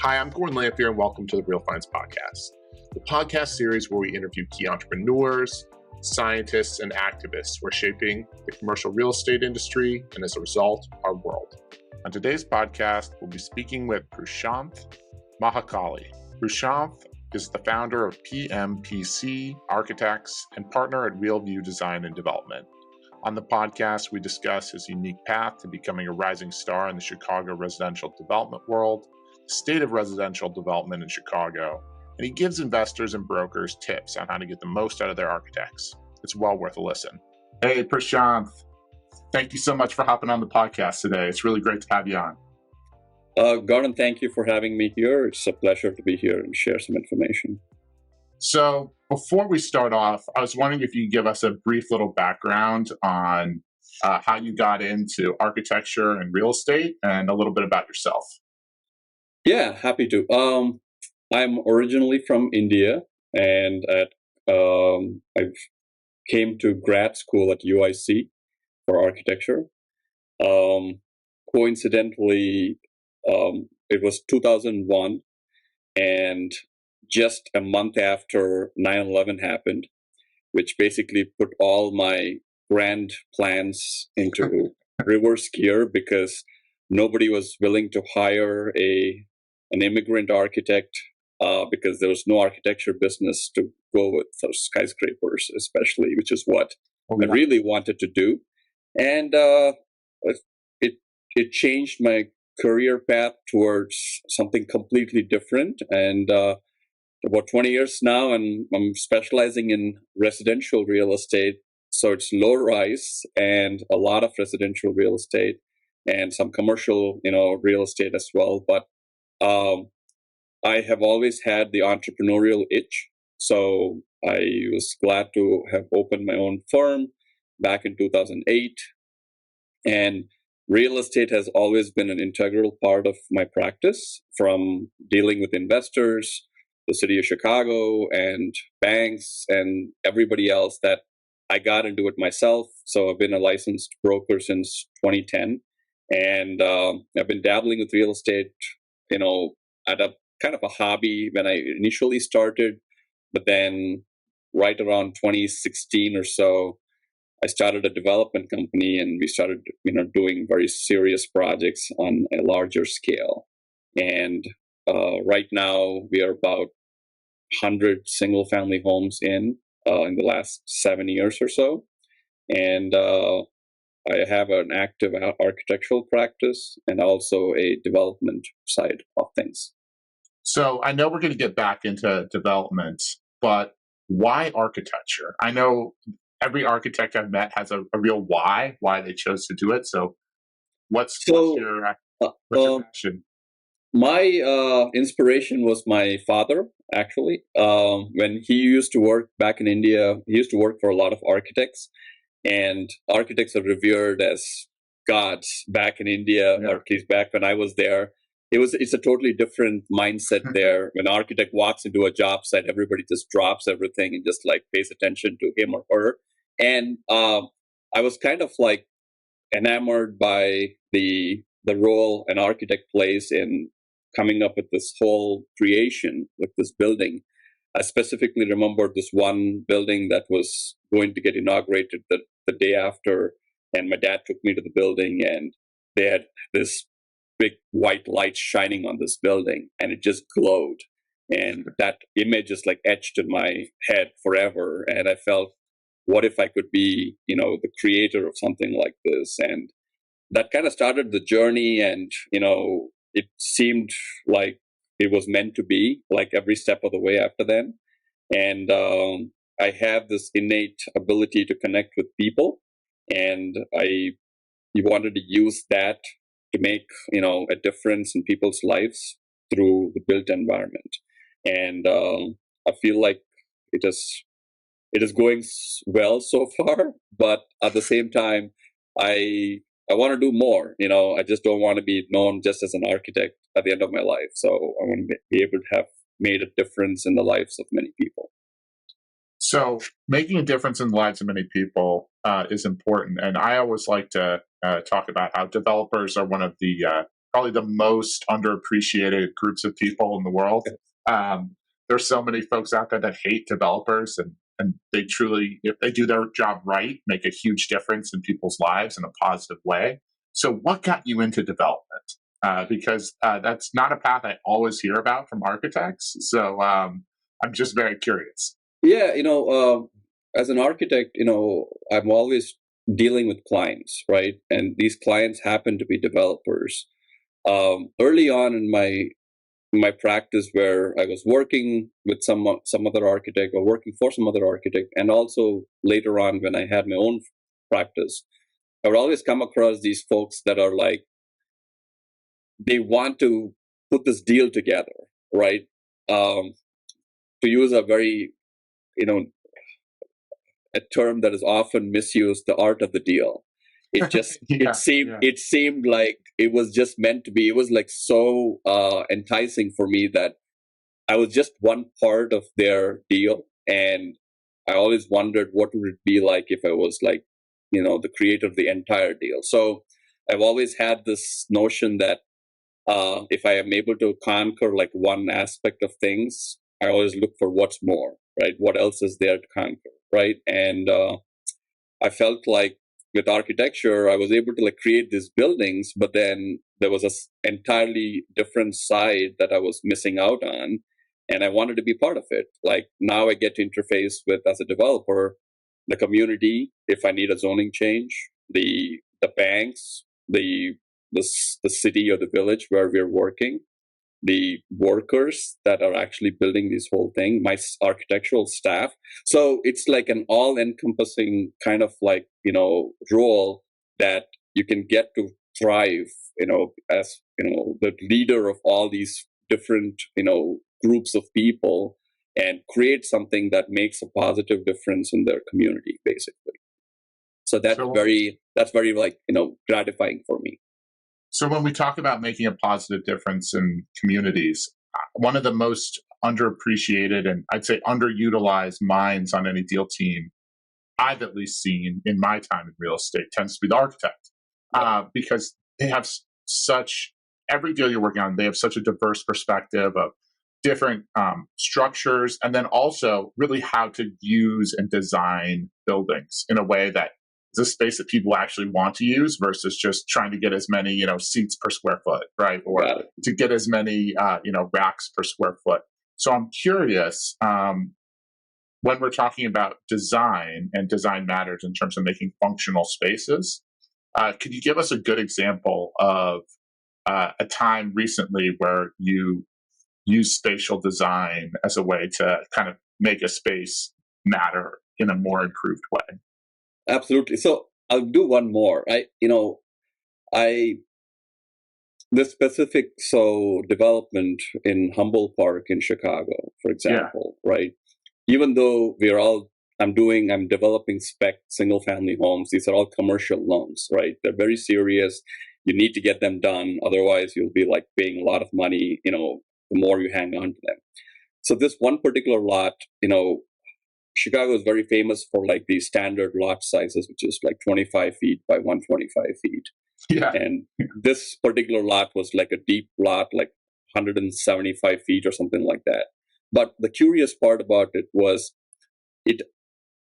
Hi, I'm Gordon Lamphere, and welcome to the Real Finance Podcast, the podcast series where we interview key entrepreneurs, scientists, and activists who are shaping the commercial real estate industry and, as a result, our world. On today's podcast, we'll be speaking with Prashanth Mahakali. Prashanth is the founder of PMPC Architects and partner at RealView Design and Development. On the podcast, we discuss his unique path to becoming a rising star in the Chicago residential development world, the state of residential development in Chicago, and he gives investors and brokers tips on how to get the most out of their architects. It's well worth a listen. Hey, Prashanth, thank you so much for hopping on the podcast today. It's really great to have you on. Gordon, thank you for having me here. It's a pleasure to be here and share some information. So before we start off, I was wondering if you could give us a brief little background on how you got into architecture and real estate and a little bit about yourself. Yeah, happy to. I'm originally from India, and I came to grad school at UIC for architecture. Coincidentally, it was 2001, and just a month after 9/11 happened, which basically put all my grand plans into reverse gear because nobody was willing to hire an immigrant architect because there was no architecture business to go with those skyscrapers, especially, which is what I really wanted to do. And it changed my career path towards something completely different. And about 20 years now, and I'm specializing in residential real estate. So it's low rise and a lot of residential real estate and some commercial, real estate as well. But I have always had the entrepreneurial itch. So I was glad to have opened my own firm back in 2008. And real estate has always been an integral part of my practice, from dealing with investors, the city of Chicago, and banks, and everybody else that I got into it myself. So I've been a licensed broker since 2010. And I've been dabbling with real estate, at a kind of a hobby when I initially started. But then right around 2016 or so, I started a development company, and we started, doing very serious projects on a larger scale. And right now, we are about 100 single-family homes in the last 7 years or so. And I have an active architectural practice and also a development side of things. So I know we're going to get back into development, but why architecture? I know every architect I've met has a real why they chose to do it. So what's your passion? My inspiration was my father, actually. When he used to work back in India, he used to work for a lot of architects, and architects are revered as gods back in India, or at least back when I was there. It's a totally different mindset there. When an architect walks into a job site, everybody just drops everything and just pays attention to him or her. And I was kind of enamored by the role an architect plays in coming up with this whole creation, with this building. I specifically remember this one building that was going to get inaugurated the day after, and my dad took me to the building, and they had this big white light shining on this building, and it just glowed. And that image is etched in my head forever. And I felt, what if I could be, the creator of something like this? And that kind of started the journey, and, it seemed like it was meant to be, every step of the way after then. And I have this innate ability to connect with people, and I wanted to use that to make, a difference in people's lives through the built environment. And I feel like it is going well so far, but at the same time, I want to do more. I just don't want to be known just as an architect at the end of my life. So I want to be able to have made a difference in the lives of many people. So making a difference in the lives of many people is important. And I always like to talk about how developers are one of the probably the most underappreciated groups of people in the world. There's so many folks out there that hate developers, and they truly, if they do their job right, make a huge difference in people's lives in a positive way. So what got you into development? Because that's not a path I always hear about from architects. So I'm just very curious. Yeah, as an architect, I'm always dealing with clients, right? And these clients happen to be developers. Early on in my practice, where I was working with some other architect or working for some other architect, and also later on when I had my own practice, I would always come across these folks that are like, they want to put this deal together, right? To use a very, a term that is often misused, the art of the deal. It just it seemed like it was just meant to be. It was like so enticing for me that I was just one part of their deal, and I always wondered what would it be like if I was like, the creator of the entire deal. So I've always had this notion that if I am able to conquer like one aspect of things, I always look for what's more, right? What else is there to conquer, right? And I felt like with architecture, I was able to like create these buildings, but then there was an entirely different side that I was missing out on, and I wanted to be part of it. Like now I get to interface with, as a developer, the community, if I need a zoning change, the banks, the city or the village where we're working, the workers that are actually building this whole thing, my architectural staff. So it's like an all-encompassing kind of like, role that you can get to thrive, as, the leader of all these different, groups of people, and create something that makes a positive difference in their community, basically. So that's very like, gratifying for me. So when we talk about making a positive difference in communities, one of the most underappreciated and I'd say underutilized minds on any deal team I've at least seen in my time in real estate tends to be the architect, because they have such, every deal you're working on, they have such a diverse perspective of different structures, and then also really how to use and design buildings in a way that is a space that people actually want to use versus just trying to get as many seats per square foot, right, or to get as many racks per square foot. So I'm curious, when we're talking about design, and design matters in terms of making functional spaces, could you give us a good example of a time recently where you use spatial design as a way to kind of make a space matter in a more improved way? Absolutely. So I'll do one more. The specific development in Humboldt Park in Chicago, for example, right? Even though I'm developing spec single family homes. These are all commercial loans, right? They're very serious. You need to get them done. Otherwise you'll be like paying a lot of money, the more you hang on to them. So this one particular lot, Chicago is very famous for like these standard lot sizes, which is like 25 feet by 125 feet. Yeah. And this particular lot was like a deep lot, like 175 feet or something like that. But the curious part about it was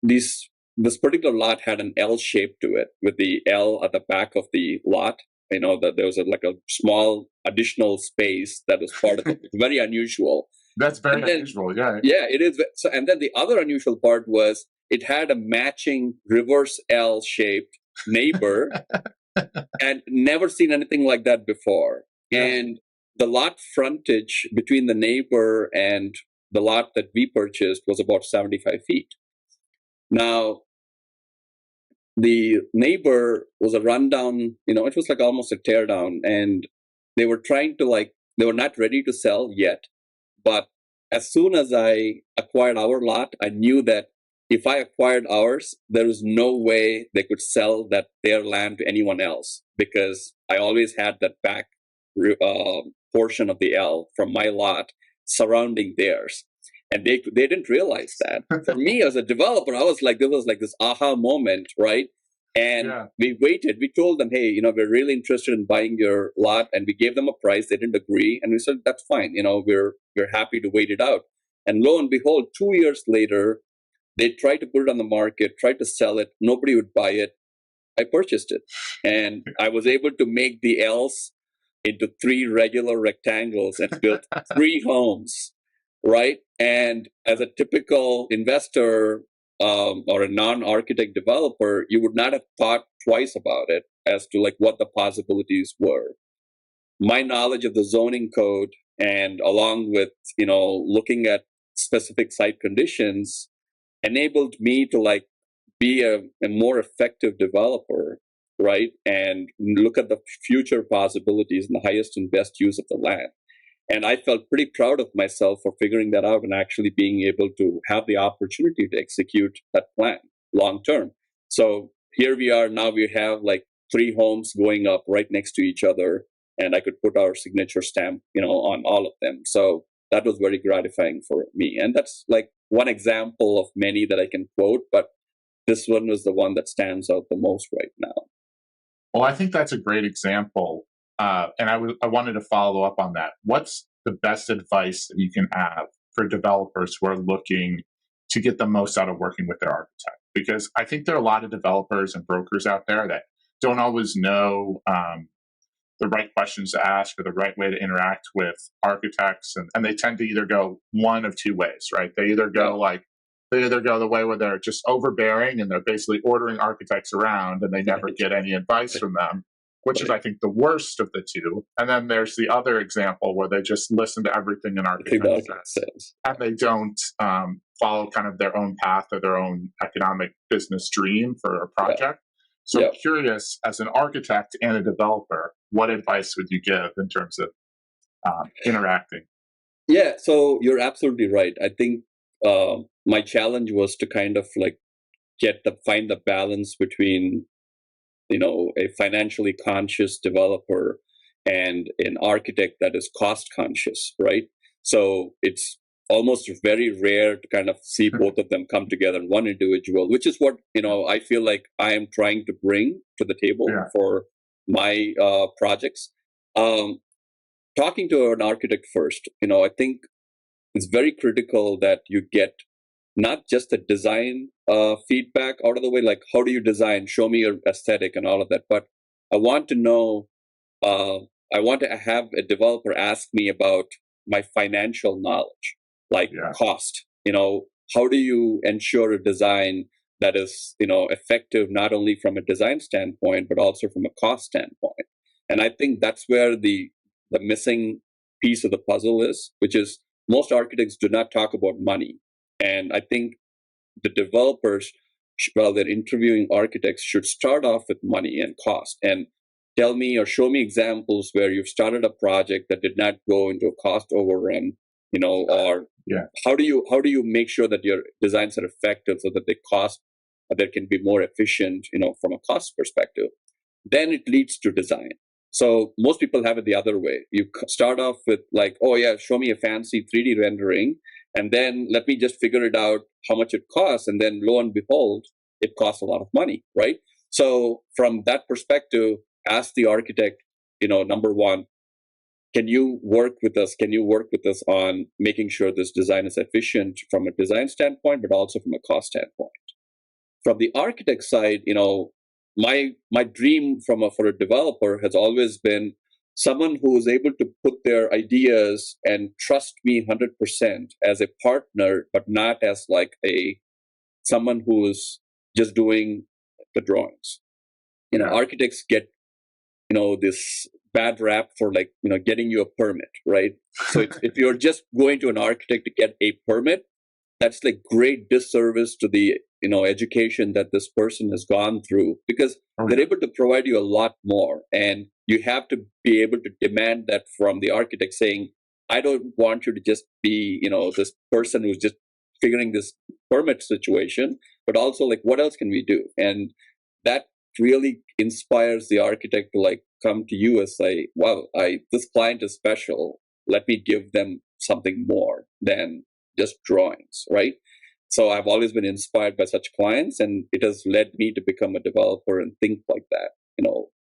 this particular lot had an L shape to it, with the L at the back of the lot. That there was like a small additional space that was part of it. It's very unusual. That's very unusual, yeah. Yeah, it is. So, and then the other unusual part was it had a matching reverse L-shaped neighbor, and never seen anything like that before. Yeah. And the lot frontage between the neighbor and the lot that we purchased was about 75 feet. Now, the neighbor was a rundown, it was like almost a tear down, and they were they were not ready to sell yet. But as soon as I acquired our lot, I knew that if I acquired ours, there was no way they could sell their land to anyone else, because I always had that back portion of the L from my lot surrounding theirs. And they didn't realize that. For me as a developer, I was like, there was like this aha moment, right? And Yeah. we waited. We told them, hey, we're really interested in buying your lot, and we gave them a price. They didn't agree, and we said that's fine. We're happy to wait it out. And lo and behold, 2 years later, they tried to put it on the market, tried to sell it. Nobody would buy it. I purchased it, and I was able to make the L's into 3 regular rectangles and built 3 homes, right? And as a typical investor or a non-architect developer, you would not have thought twice about it as to like what the possibilities were. My knowledge of the zoning code, and along with looking at specific site conditions, enabled me to like be a more effective developer, right? And look at the future possibilities and the highest and best use of the land. And I felt pretty proud of myself for figuring that out and actually being able to have the opportunity to execute that plan long term. So here we are now, we have like 3 homes going up right next to each other, and I could put our signature stamp, on all of them. So that was very gratifying for me. And that's like one example of many that I can quote, but this one was the one that stands out the most right now. Well, I think that's a great example. And I wanted to follow up on that. What's the best advice that you can have for developers who are looking to get the most out of working with their architect? Because I think there are a lot of developers and brokers out there that don't always know the right questions to ask or the right way to interact with architects. And they tend to either go one of 2 ways, right? They either go the way where they're just overbearing and they're basically ordering architects around and they never get any advice from them, which is, I think, the worst of the 2. And then there's the other example where they just listen to everything an architect says, and they don't follow kind of their own path or their own economic business dream for a project. So curious, as an architect and a developer, what advice would you give in terms of interacting? Yeah, so you're absolutely right. I think my challenge was to kind of like find the balance between a financially conscious developer and an architect that is cost conscious, right? So it's almost very rare to kind of see both of them come together in one individual, which is what I feel like I am trying to bring to the table for my projects. Talking to an architect first, I think it's very critical that you get not just the design feedback out of the way, like how do you design, show me your aesthetic and all of that, but I want to know, I want to have a developer ask me about my financial knowledge, like cost, how do you ensure a design that is, effective not only from a design standpoint, but also from a cost standpoint. And I think that's where the missing piece of the puzzle is, which is most architects do not talk about money. And I think the developers, while they're interviewing architects, should start off with money and cost and tell me or show me examples where you've started a project that did not go into a cost overrun, or how do you make sure that your designs are effective so that they can be more efficient, from a cost perspective. Then it leads to design. So most people have it the other way. You start off with like, oh yeah, show me a fancy 3D rendering, and then let me just figure it out how much it costs. And then lo and behold, it costs a lot of money, right? So from that perspective, ask the architect, number one, can you work with us? Can you work with us on making sure this design is efficient from a design standpoint, but also from a cost standpoint? From the architect side, my dream for a developer has always been someone who is able to put their ideas and trust me 100% as a partner, but not as like someone who is just doing the drawings. Architects get, this bad rap for like, getting you a permit, right? So if you're just going to an architect to get a permit, that's like great disservice to the, education that this person has gone through, because they're able to provide you a lot more. And you have to be able to demand that from the architect, saying, I don't want you to just be, this person who's just figuring this permit situation, but also like, what else can we do? And that really inspires the architect to like come to you and say, wow, this client is special. Let me give them something more than just drawings, right? So I've always been inspired by such clients, and it has led me to become a developer and think like that,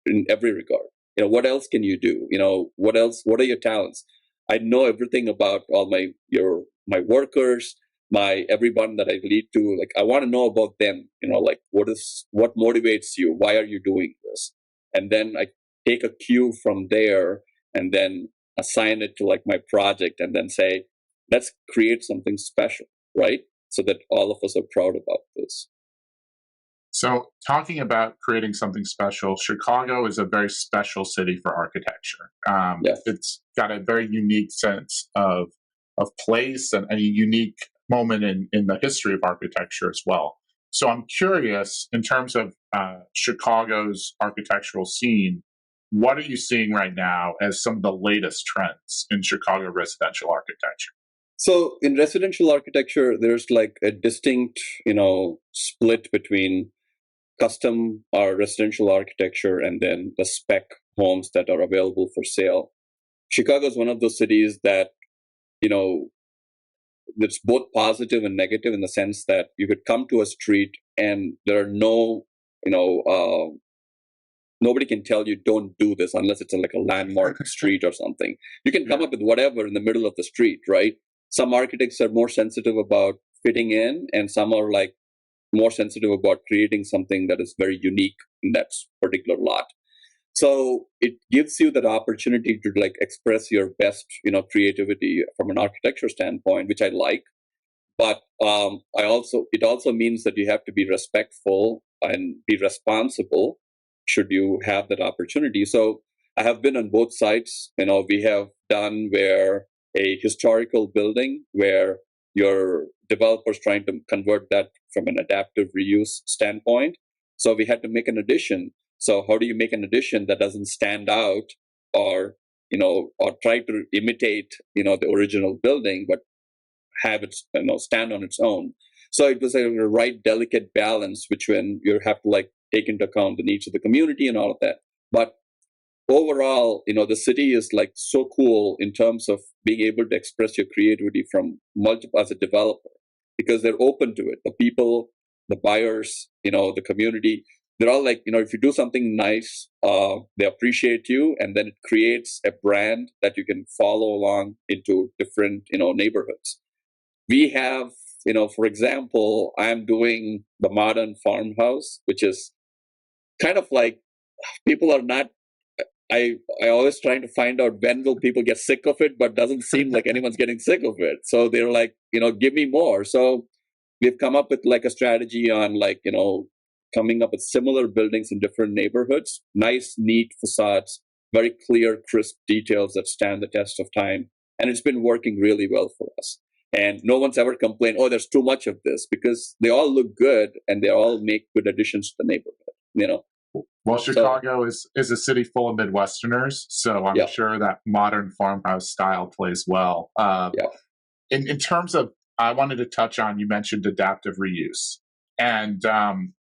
in every regard. What else can you do? What else? What are your talents? I know everything about all my workers, my everyone that I lead to. Like, I want to know about them. Like, what motivates you? Why are you doing this? And then I take a cue from there, and then assign it to like my project, and then say, let's create something special, right? So that all of us are proud about this. So, talking about creating something special, Chicago is a very special city for architecture. Yes. It's got a very unique sense of place and a unique moment in the history of architecture as well. So, I'm curious, in terms of Chicago's architectural scene, what are you seeing right now as some of the latest trends in Chicago residential architecture? So in residential architecture, there's like a distinct, split between custom or residential architecture and then the spec homes that are available for sale. Chicago is one of those cities that, it's both positive and negative in the sense that you could come to a street and there are no, nobody can tell you don't do this unless it's like a landmark street or something. You can come up with whatever in the middle of the street, right? Some architects are more sensitive about fitting in, and some are like more sensitive about creating something that is very unique in that particular lot. So it gives you that opportunity to like express your best, creativity from an architecture standpoint, which I like. But it also means that you have to be respectful and be responsible should you have that opportunity. So I have been on both sides. We have done where a historical building where your developer's trying to convert that from an adaptive reuse standpoint. So we had to make an addition. So how do you make an addition that doesn't stand out or try to imitate, the original building, but have it stand on its own. So it was a right delicate balance, which when you have to like take into account the needs of the community and all of that. But overall, the city is like so cool in terms of being able to express your creativity from multiple as a developer, because they're open to it. The people, the buyers, the community, they're all like, if you do something nice, they appreciate you, and then it creates a brand that you can follow along into different, neighborhoods. We have, for example, I'm doing the modern farmhouse, which is kind of like people are not. I always trying to find out when will people get sick of it, but doesn't seem like anyone's getting sick of it. So they're like, give me more. So we've come up with like a strategy on like, coming up with similar buildings in different neighborhoods, nice, neat facades, very clear, crisp details that stand the test of time. And it's been working really well for us. And no one's ever complained, oh, there's too much of this, because they all look good and they all make good additions to the neighborhood, Well, Chicago is a city full of Midwesterners, so I'm sure that modern farmhouse style plays well. In terms of, I wanted to touch on, you mentioned adaptive reuse. And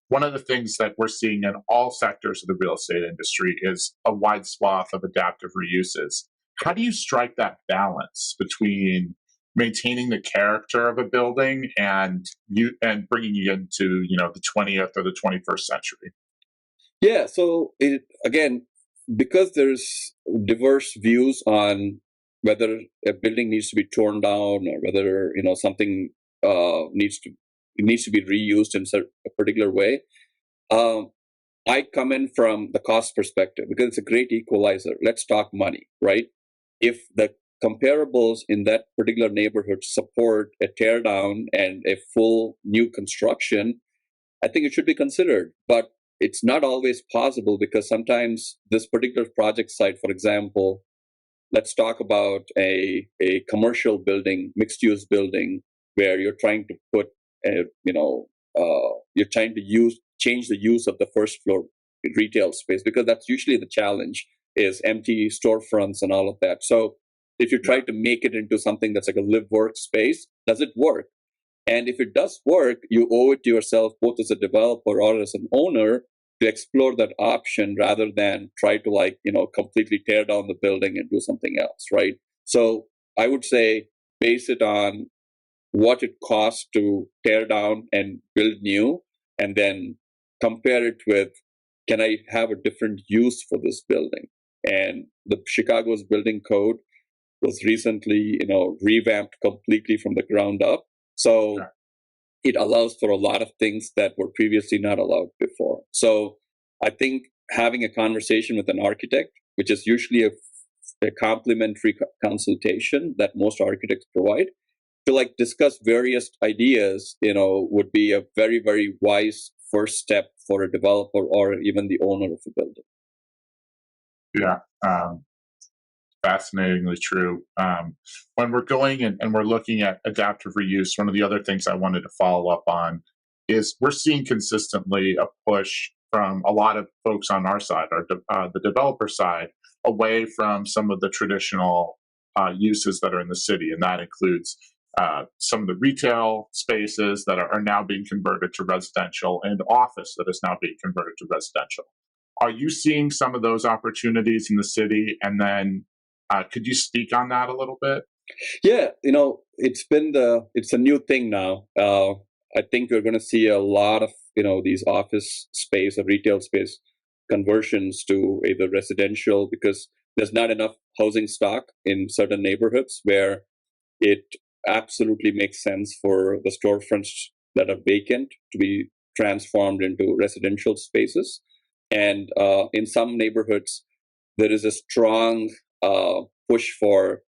one of the things that we're seeing in all sectors of the real estate industry is a wide swath of adaptive reuses. How do you strike that balance between maintaining the character of a building and bringing it into the 20th or the 21st century? Yeah, so again, because there's diverse views on whether a building needs to be torn down or whether something needs to be reused in a particular way. I come in from the cost perspective because it's a great equalizer. Let's talk money, right? If the comparables in that particular neighborhood support a tear down and a full new construction, I think it should be considered. But it's not always possible because sometimes this particular project site, for example, let's talk about a commercial building, mixed use building, where you're trying to put, you're trying to change the use of the first floor retail space, because that's usually the challenge is empty storefronts and all of that. So if you try to make it into something that's like a live work space, does it work? And if it does work, you owe it to yourself, both as a developer or as an owner, to explore that option rather than try to completely tear down the building and do something else, right? So I would say base it on what it costs to tear down and build new, and then compare it with, can I have a different use for this building? And the Chicago's building code was recently, revamped completely from the ground up. So Yeah. it allows for a lot of things that were previously not allowed before. So I think having a conversation with an architect, which is usually a complimentary consultation that most architects provide, to like discuss various ideas, would be a very, very wise first step for a developer or even the owner of a building. Yeah. Fascinatingly true. When we're going and we're looking at adaptive reuse, one of the other things I wanted to follow up on is we're seeing consistently a push from a lot of folks on our side, the developer side, away from some of the traditional uses that are in the city, and that includes some of the retail spaces that are now being converted to residential, and office that is now being converted to residential. Are you seeing some of those opportunities in the city? And then could you speak on that a little bit? Yeah, it's a new thing now. I think we're going to see a lot of these office space or retail space conversions to either residential, because there's not enough housing stock in certain neighborhoods where it absolutely makes sense for the storefronts that are vacant to be transformed into residential spaces. And in some neighborhoods, there is a strong push for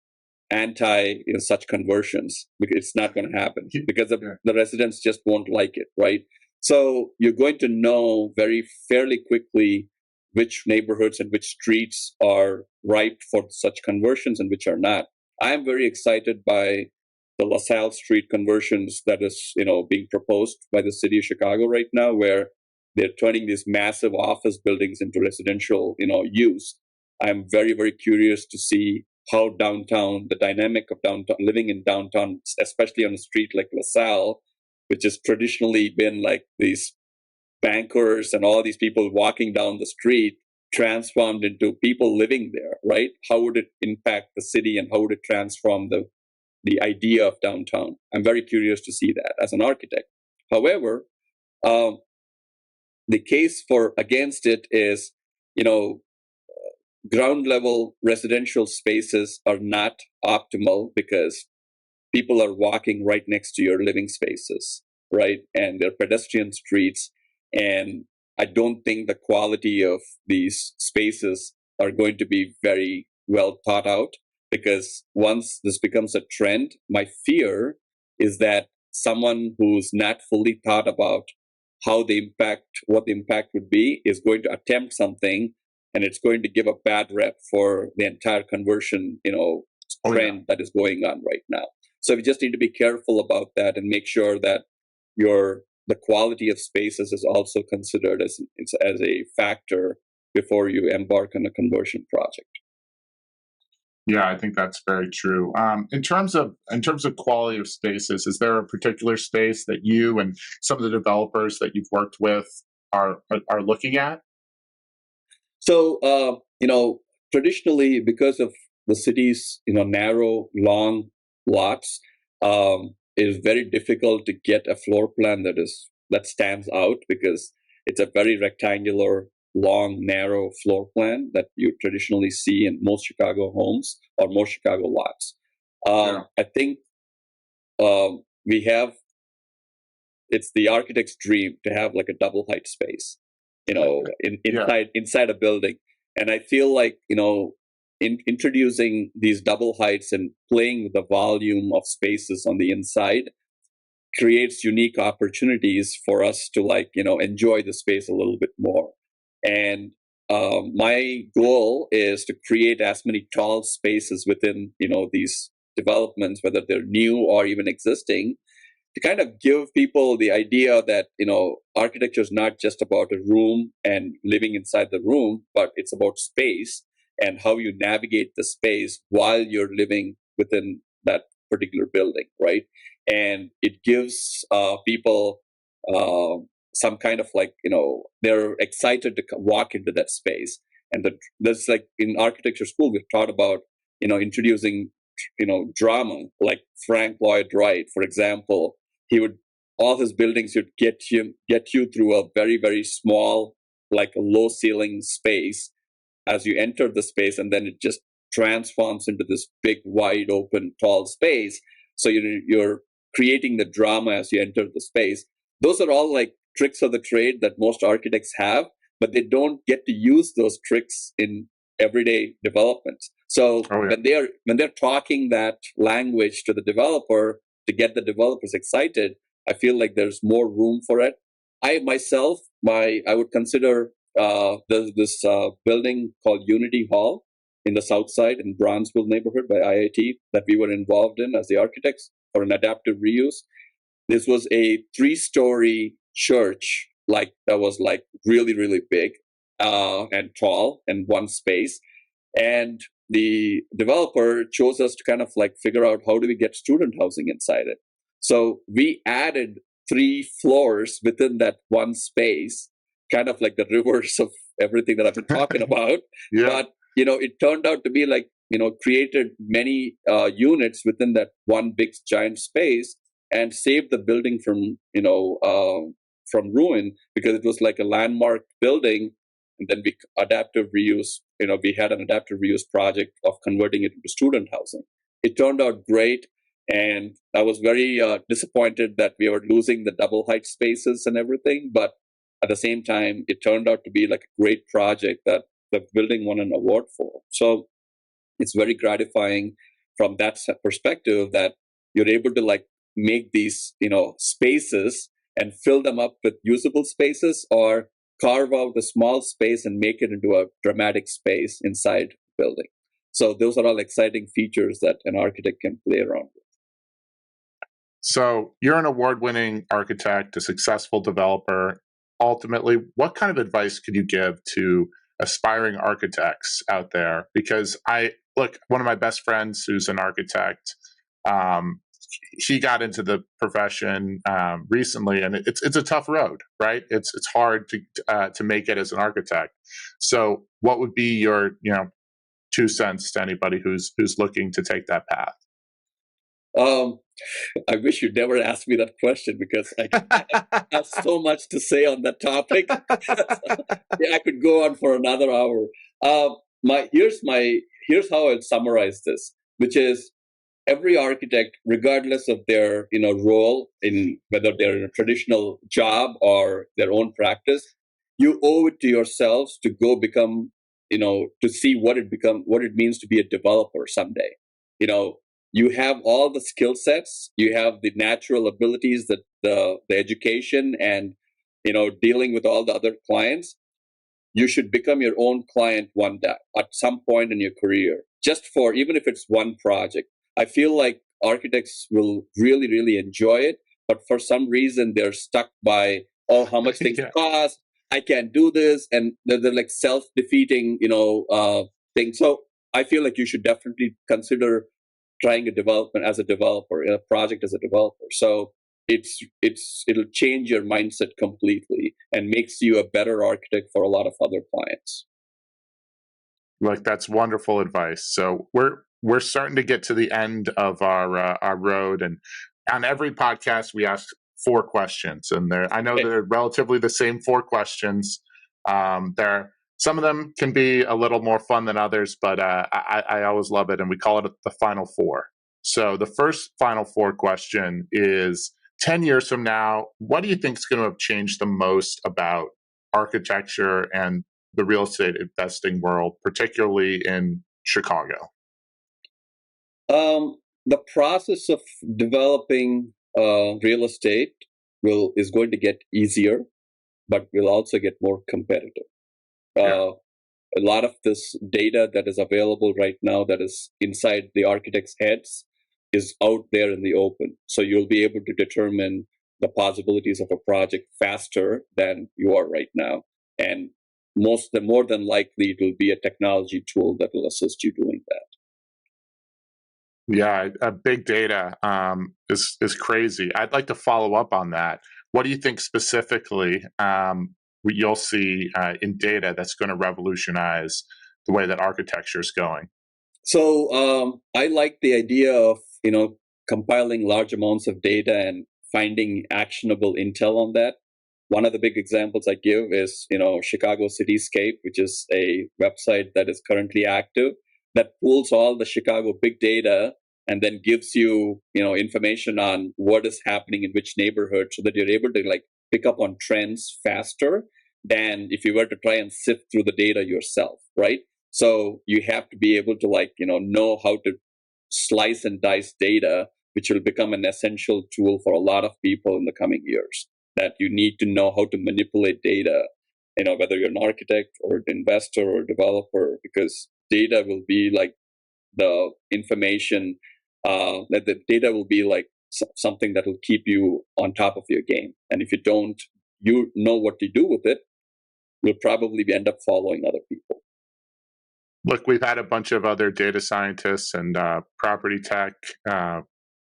anti such conversions, because it's not going to happen because the residents just won't like it, right? So you're going to know fairly quickly which neighborhoods and which streets are ripe for such conversions and which are not. I am very excited by the LaSalle Street conversions that is being proposed by the city of Chicago right now, where they're turning these massive office buildings into residential use. I'm very, very curious to see how downtown, the dynamic of downtown, living in downtown, especially on a street like LaSalle, which has traditionally been like these bankers and all these people walking down the street, transformed into people living there, right? How would it impact the city, and how would it transform the idea of downtown? I'm very curious to see that as an architect. However, the case for against it is, ground level residential spaces are not optimal because people are walking right next to your living spaces, right? And they're pedestrian streets. And I don't think the quality of these spaces are going to be very well thought out, because once this becomes a trend, my fear is that someone who's not fully thought about what the impact would be, is going to attempt something, and it's going to give a bad rep for the entire conversion, trend that is going on right now. So we just need to be careful about that and make sure that the quality of spaces is also considered as a factor before you embark on a conversion project. Yeah, I think that's very true. In terms of quality of spaces, is there a particular space that you and some of the developers that you've worked with are looking at? So traditionally, because of the city's narrow, long lots, it is very difficult to get a floor plan that stands out, because it's a very rectangular, long, narrow floor plan that you traditionally see in most Chicago homes or most Chicago lots. I think it's the architect's dream to have like a double height space, inside a building. And I feel like, introducing these double heights and playing with the volume of spaces on the inside creates unique opportunities for us to enjoy the space a little bit more. And my goal is to create as many tall spaces within, these developments, whether they're new or even existing, to kind of give people the idea that, architecture is not just about a room and living inside the room, but it's about space and how you navigate the space while you're living within that particular building, right? And it gives people some kind of they're excited to walk into that space. And there's in architecture school, we've taught about, introducing drama, like Frank Lloyd Wright, for example. All his buildings would get you through a very, very small, like a low ceiling space as you enter the space, and then it just transforms into this big, wide open, tall space. So you're creating the drama as you enter the space. Those are all like tricks of the trade that most architects have, but they don't get to use those tricks in everyday developments. So when they're talking that language to the developer to get the developers excited, I feel like there's more room for it. I myself, I would consider there's this building called Unity Hall in the South Side in Bronzeville neighborhood by IIT that we were involved in as the architects for an adaptive reuse. This was a 3-story church, like that was like really, really big and tall and one space. And the developer chose us to kind of like figure out how do we get student housing inside it. So we added 3 floors within that one space, kind of like the reverse of everything that I've been talking about. Yeah. But, it turned out to be like, created many units within that one big giant space and saved the building from ruin, because it was like a landmark building. And then we adaptive reuse, we had an adaptive reuse project of converting it into student housing. It turned out great. And I was very disappointed that we were losing the double height spaces and everything. But at the same time, it turned out to be like a great project that the building won an award for. So it's very gratifying from that perspective that you're able to like make these, spaces and fill them up with usable spaces, or carve out the small space and make it into a dramatic space inside the building. So those are all exciting features that an architect can play around with. So you're an award-winning architect, a successful developer. Ultimately, what kind of advice could you give to aspiring architects out there? Because one of my best friends who's an architect, he got into the profession recently, and it's a tough road, right? It's hard to make it as an architect. So what would be your 2 cents to anybody who's looking to take that path? I wish you'd never asked me that question, because I have so much to say on that topic. I could go on for another hour. Here's how I'll summarize this, which is every architect, regardless of their role, in whether they're in a traditional job or their own practice, you owe it to yourselves to go become, to see what it means to be a developer someday. You have all the skill sets, you have the natural abilities, that the education, and dealing with all the other clients. You should become your own client one day at some point in your career, just for, even if it's one project. I feel like architects will really, really enjoy it, but for some reason they're stuck by, how much things cost. I can't do this, and they're like self-defeating, thing. So I feel like you should definitely consider trying a development as a developer, in a project as a developer. So it'll change your mindset completely and makes you a better architect for a lot of other clients. Like, that's wonderful advice. So we're starting to get to the end of our road, and on every podcast we ask 4 questions, and I know they're relatively the same 4 questions. Some of them can be a little more fun than others, but I always love it, and we call it the final 4. So the first final 4 question is, 10 years from now, what do you think is going to have changed the most about architecture and the real estate investing world, particularly in Chicago? The process of developing real estate is going to get easier, but will also get more competitive. A lot of this data that is available right now, that is inside the architects' heads, is out there in the open. So you'll be able to determine the possibilities of a project faster than you are right now. And more than likely, it will be a technology tool that will assist you doing that. Yeah, big data is crazy. I'd like to follow up on that. What do you think specifically you'll see in data that's going to revolutionize the way that architecture is going? So I like the idea of, compiling large amounts of data and finding actionable intel on that. One of the big examples I give is, Chicago Cityscape, which is a website that is currently active that pulls all the Chicago big data and then gives you, information on what is happening in which neighborhood, so that you're able to like pick up on trends faster than if you were to try and sift through the data yourself, right? So you have to be able to know how to slice and dice data, which will become an essential tool for a lot of people in the coming years. That you need to know how to manipulate data, whether you're an architect or an investor or a developer, because data will be like the information, that the data will be like something that will keep you on top of your game. And if you don't, what to do with it, you'll probably end up following other people. Look, we've had a bunch of other data scientists and property tech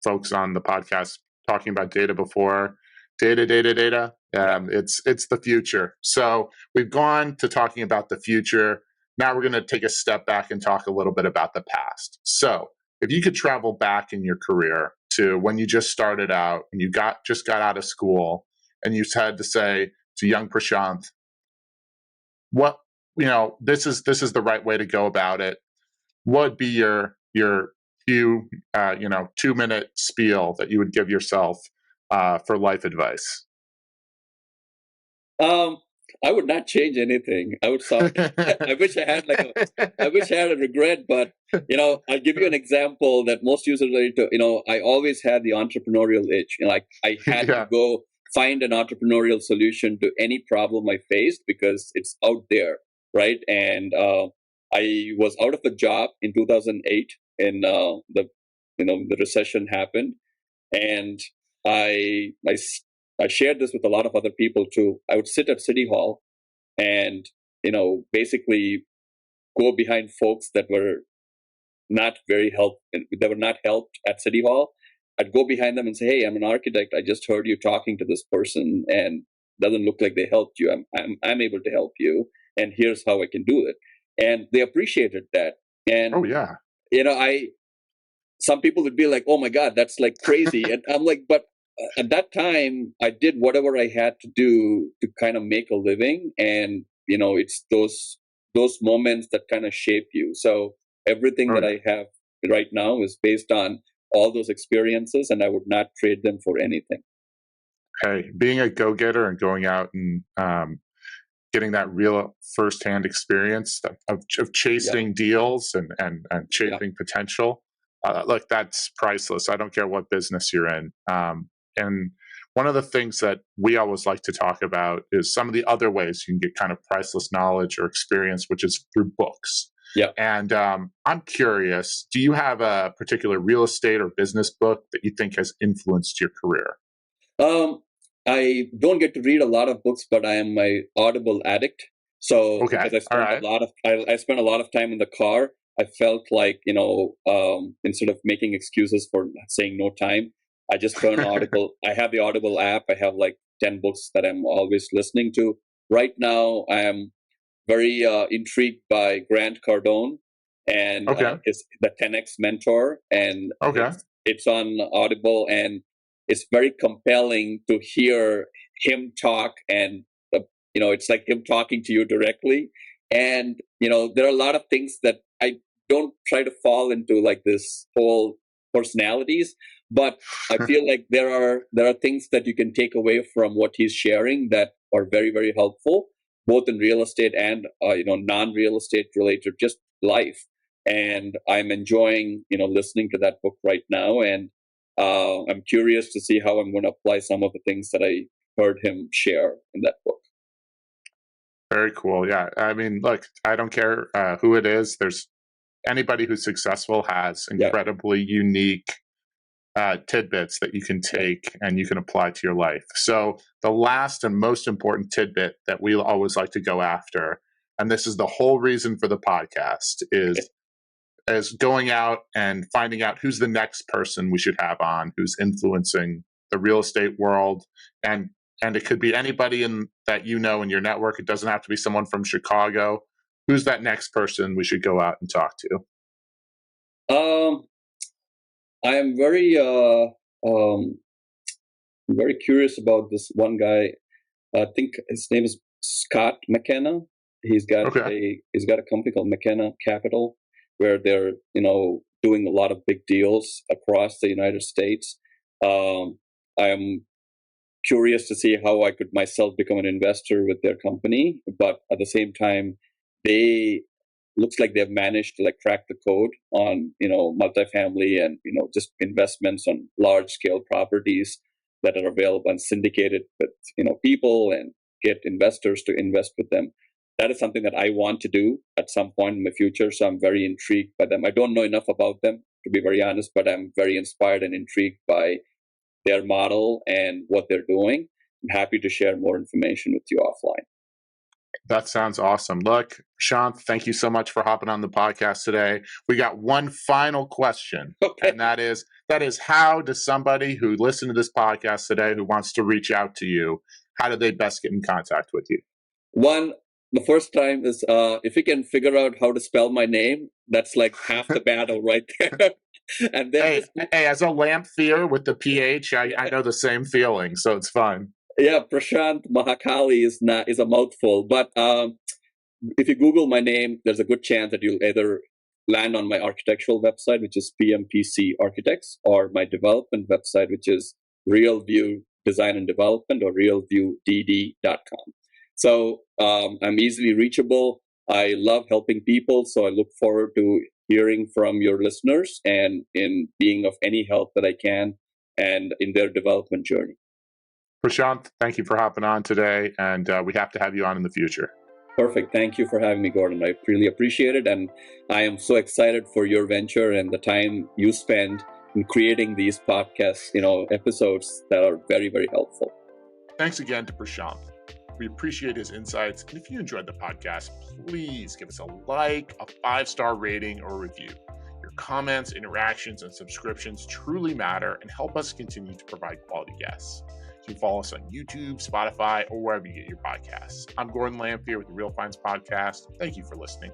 folks on the podcast talking about data before. Data. It's the future. So we've gone to talking about the future. Now we're going to take a step back and talk a little bit about the past. So if you could travel back in your career to when you just started out and you just got out of school, and you had to say to young Prashanth, what this is the right way to go about it. What would be your few 2-minute spiel that you would give yourself for life advice? I would not change anything. I would I wish I had a regret, but I'll give you an example that most users relate to. I always had the entrepreneurial itch. I had to go find an entrepreneurial solution to any problem I faced because it's out there, right? And I was out of a job in 2008, and the recession happened, and I shared this with a lot of other people too. I would sit at City Hall and, basically go behind folks that were not helped at City Hall. I'd go behind them and say, "Hey, I'm an architect. I just heard you talking to this person and doesn't look like they helped you. I'm able to help you, and here's how I can do it." And they appreciated that. And oh yeah, some people would be like, "Oh my God, that's like crazy." And I'm like, but at that time, I did whatever I had to do to kind of make a living. And, it's those moments that kind of shape you. So everything that I have right now is based on all those experiences, and I would not trade them for anything. Hey, being a go-getter and going out and getting that real firsthand experience of chasing deals and chasing potential. Look, that's priceless. I don't care what business you're in. And one of the things that we always like to talk about is some of the other ways you can get kind of priceless knowledge or experience, which is through books. Yeah. And I'm curious, do you have a particular real estate or business book that you think has influenced your career? I don't get to read a lot of books, but I am my Audible addict. So because I spent a lot of time in the car, I felt like, instead of making excuses for saying no time, I just turn Audible. I have the Audible app. I have like 10 books that I'm always listening to. Right now, I am very intrigued by Grant Cardone and the 10X Mentor. And it's on Audible, and it's very compelling to hear him talk, and it's like him talking to you directly. And there are a lot of things that I don't try to fall into, like this whole personalities, but I feel like there are things that you can take away from what he's sharing that are very, very helpful, both in real estate and non-real estate related, just life. And I'm enjoying listening to that book right now, and I'm curious to see how I'm going to apply some of the things that I heard him share in that book. Very cool. Yeah. I mean, look, I don't care who it is. There's anybody who's successful has incredibly unique tidbits that you can take and you can apply to your life. So the last and most important tidbit that we always like to go after, and this is the whole reason for the podcast, is going out and finding out who's the next person we should have on who's influencing the real estate world. And it could be anybody that in your network. It doesn't have to be someone from Chicago. Who's that next person we should go out and talk to? I am very curious about this one guy. I think his name is Scott McKenna. He's got a company called McKenna Capital, where they're doing a lot of big deals across the United States. I am curious to see how I could myself become an investor with their company, but at the same time, they looks like they've managed to crack the code on multifamily and just investments on large scale properties that are available and syndicated with people and get investors to invest with them. That is something that I want to do at some point in the future. So I'm very intrigued by them. I don't know enough about them, to be very honest, but I'm very inspired and intrigued by their model and what they're doing. I'm happy to share more information with you offline. That sounds awesome. Look, Prashanth, thank you so much for hopping on the podcast today. We got one final question, and that is how does somebody who listened to this podcast today who wants to reach out to you, how do they best get in contact with you? The first time is if you can figure out how to spell my name, that's like half the battle right there. And then hey, as a Lamphere with the PH, I know the same feeling, so it's fine. Yeah, Prashanth Mahakali is a mouthful, but if you Google my name, there's a good chance that you'll either land on my architectural website, which is PMPC Architects, or my development website, which is RealView Design and Development, or realviewdd.com. So I'm easily reachable. I love helping people, so I look forward to hearing from your listeners and in being of any help that I can and in their development journey. Prashanth, thank you for hopping on today, and we have to have you on in the future. Perfect. Thank you for having me, Gordon. I really appreciate it, and I am so excited for your venture and the time you spend in creating these podcasts, episodes that are very, very helpful. Thanks again to Prashanth. We appreciate his insights, and if you enjoyed the podcast, please give us a like, a 5-star rating, or review. Your comments, interactions, and subscriptions truly matter and help us continue to provide quality guests. You can follow us on YouTube, Spotify, or wherever you get your podcasts. I'm Gordon Lamphere with the Real Finds Podcast. Thank you for listening.